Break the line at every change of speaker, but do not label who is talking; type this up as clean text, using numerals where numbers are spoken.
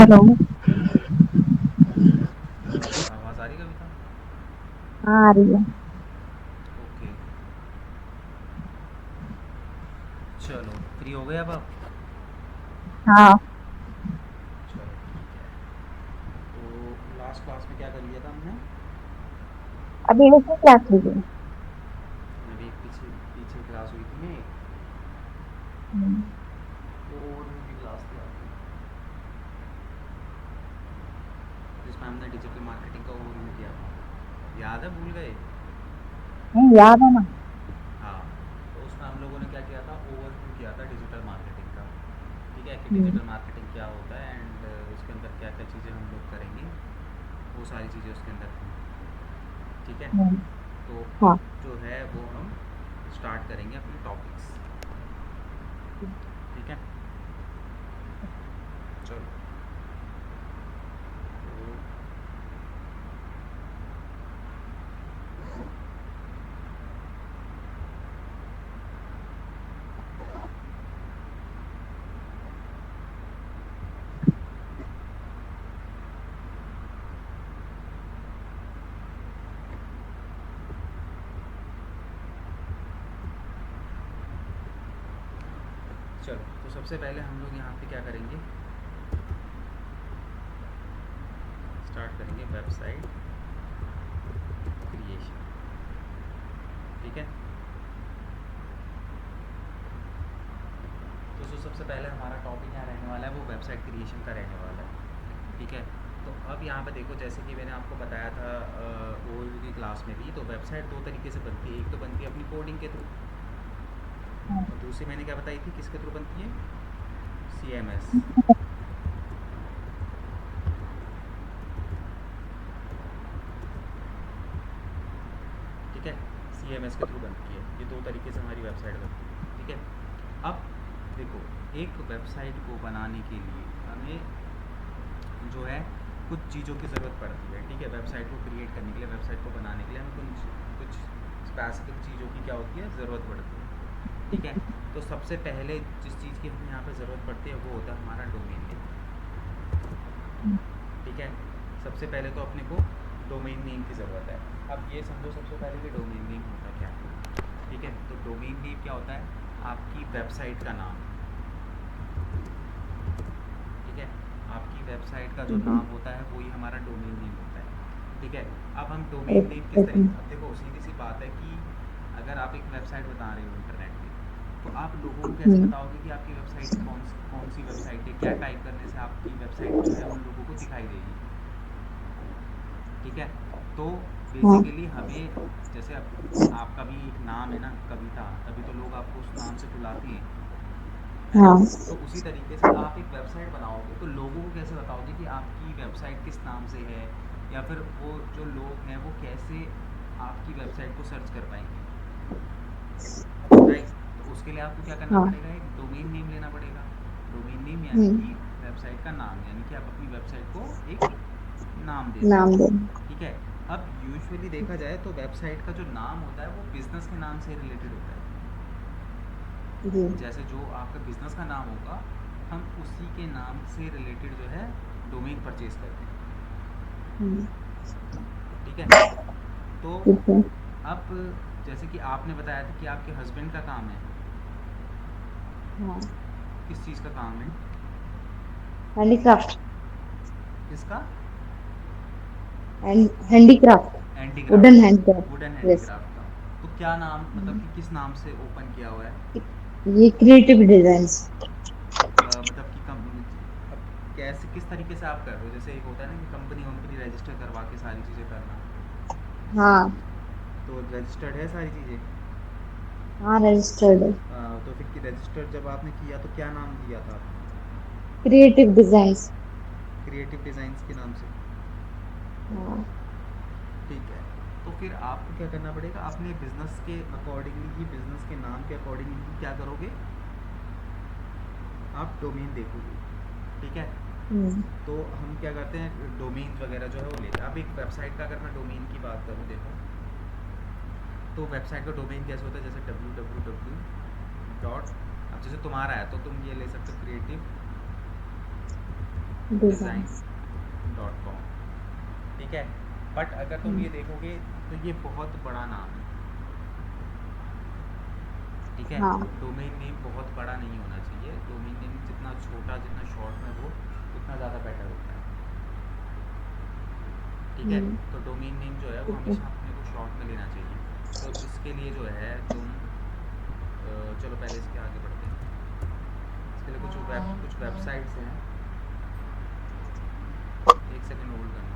Hello.
आवाज़ आ रही कविता?
हाँ, आ रही है।
ओके। चलो, फ्री हो गए अब आप?
हाँ,
चलो ठीक है। तो लास्ट क्लास में क्या कर लिया था हमने?
अभी ऐसी क्लास ली है।
अभी पीछे पीछे क्लास हुई थी ना एक,
हम्म,
वो ओवरव्यू की क्लास थी आपकी, जिसमें हमने डिजिटल मार्केटिंग का ओवरव्यू किया था। याद है, भूल गए?
नहीं याद है ना।
हाँ। तो उसमें हम लोगों ने क्या किया था, ओवरव्यू किया था डिजिटल मार्केटिंग का। ठीक है, कि
हम्म,
डिजिटल मार्केटिंग क्या होता है एंड उसके अंदर क्या क्या चीज़ें हम लोग करेंगे, वो सारी चीज़ें उसके अंदर थी। ठीक है।
हम्म,
तो
हाँ।
अब जो है वो हम स्टार्ट करेंगे अपने टॉपिक्स। ठीक है, चलो। तो चलो, तो सबसे पहले हम लोग यहाँ पे क्या करेंगे, स्टार्ट करेंगे वेबसाइट क्रिएशन। ठीक है। तो जो सबसे पहले हमारा टॉपिक यहाँ रहने वाला है वो वेबसाइट क्रिएशन का रहने वाला है। ठीक है। तो अब यहाँ पे देखो, जैसे कि मैंने आपको बताया था ओवरव्यू की क्लास में भी, तो वेबसाइट दो तरीके से बनती है। एक तो बनती है अपनी कोडिंग के थ्रू,
हाँ,
और दूसरी मैंने क्या बताई थी किसके थ्रू बनती है, CMS। ठीक है, CMS के थ्रू बनती है। ये दो तरीके से हमारी वेबसाइट बनती है। ठीक है। अब देखो, एक वेबसाइट को बनाने के लिए हमें जो है कुछ चीज़ों की ज़रूरत पड़ती है। ठीक है, वेबसाइट को क्रिएट करने के लिए, वेबसाइट को बनाने के लिए हमें कुछ कुछ स्पेसिफिक चीज़ों की क्या होती है, ज़रूरत पड़ती है। ठीक है। तो सबसे पहले जिस चीज़ की हमें यहाँ पे ज़रूरत पड़ती है वो होता है हमारा डोमेन नेम। ठीक है। सबसे पहले तो अपने को डोमेन नेम की ज़रूरत है। अब ये समझो सबसे पहले कि डोमेन नेम होता क्या है। ठीक है, तो डोमेन नेम क्या होता है, आपकी वेबसाइट का नाम। ठीक है, आपकी वेबसाइट का जो
हम्म,
नाम होता है वही हमारा डोमेन नेम होता है। ठीक है। अब हम डोमेन नेम
एक
किस
सेकंड।
तरीके, अब देखो सीधी सी बात है कि अगर आप एक वेबसाइट बता रहे हो इंटरनेट पे, तो आप लोगों को कैसे
हम्म,
बताओगे कि आपकी वेबसाइट कौन सी वेबसाइट है, क्या टाइप करने से आपकी वेबसाइट जो है उन लोगों को दिखाई देगी। ठीक है। तो
हाँ,
बेसिकली हमें, जैसे अब आपका भी एक नाम है ना, कविता, तभी तो लोग आपको उस नाम से बुलाते हैं, है ना।
हाँ,
तो उसी तरीके से आप एक वेबसाइट बनाओगे तो लोगों को कैसे बताओगे कि आपकी वेबसाइट किस नाम से है, या फिर वो जो लोग हैं वो कैसे आपकी वेबसाइट को सर्च कर पाएंगे। राइट। तो उसके लिए आपको क्या करना
हाँ।
पड़ेगा, एक डोमेन नेम लेना पड़ेगा। डोमेन नेम यानी
हम्म,
कि वेबसाइट का नाम, यानी कि आप अपनी वेबसाइट को एक नाम दे रहे
नाम दे।
हो। ठीक है। अब यूजुअली देखा जाए तो वेबसाइट का जो नाम होता है वो बिज़नेस के नाम से रिलेटेड होता है।
जी।
जैसे जो आपका बिज़नेस का नाम होगा, हम उसी के नाम से रिलेटेड जो है डोमेन परचेज करते हैं।
हम्म,
ठीक है। तो
ठीक है।
अब जैसे कि आपने बताया था कि आपके हस्बैंड का काम है,
हाँ,
किस चीज़ का काम है?
हैंडीक्राफ्ट।
किसका?
Handicraft. Wooden
handicraft,
handicraft.
Wooden
yes.
Handicraft का। तो क्या नाम, मतलब कि किस नाम से ओपन किया हुआ है?
ये क्रिएटिव डिजाइन्स।
मतलब कि कम, अब कैसे किस तरीके से आप कर रहे हो, जैसे एक होता है ना कि कंपनी वंपनी रजिस्टर करवा के सारी चीज़ें करना,
हाँ,
तो रजिस्टर्ड है सारी चीज़ें।
हाँ रजिस्टर्ड है।
तो फिर रजिस्टर जब आपने किया तो क्या नाम दिया था आपने?
Creative designs.
क्रिएटिव डिज़ाइंस के नाम से।
हाँ।
ठीक है। तो फिर आपको क्या करना पड़ेगा, अपने बिजनेस के अकॉर्डिंगली ही, बिजनेस के नाम के अकॉर्डिंगली ही क्या करोगे, आप डोमेन देखोगे। ठीक है।
हम्म,
तो हम क्या करते हैं, डोमेन वगैरह जो है वो लेते हैं। अब एक वेबसाइट का अगर मैं डोमेन की बात करूँ, देखो, तो वेबसाइट का डोमेन कैसे होता है, जैसे www डॉट, अब जैसे तुम्हारा है तो तुम ये ले सकते हो क्रिएटिव
डिजाइन।
design.com। ठीक है, बट अगर तुम ये देखोगे तो ये बहुत बड़ा नाम है। ठीक है,
हाँ।
डोमेन नेम बहुत बड़ा नहीं होना चाहिए। डोमेन नेम जितना छोटा, जितना शॉर्ट में हो, उतना ज़्यादा बेटर होता है। ठीक है,
हम्म।
तो डोमेन नेम जो है वो
ठीक है।
हमेशा अपने को शॉर्ट में लेना चाहिए। तो इसके लिए जो है तुम चलो पहले इसके आगे बढ़ते हैं। इसके लिए कुछ वेबसाइट्स हैं। एक सेकंड होल्ड करना।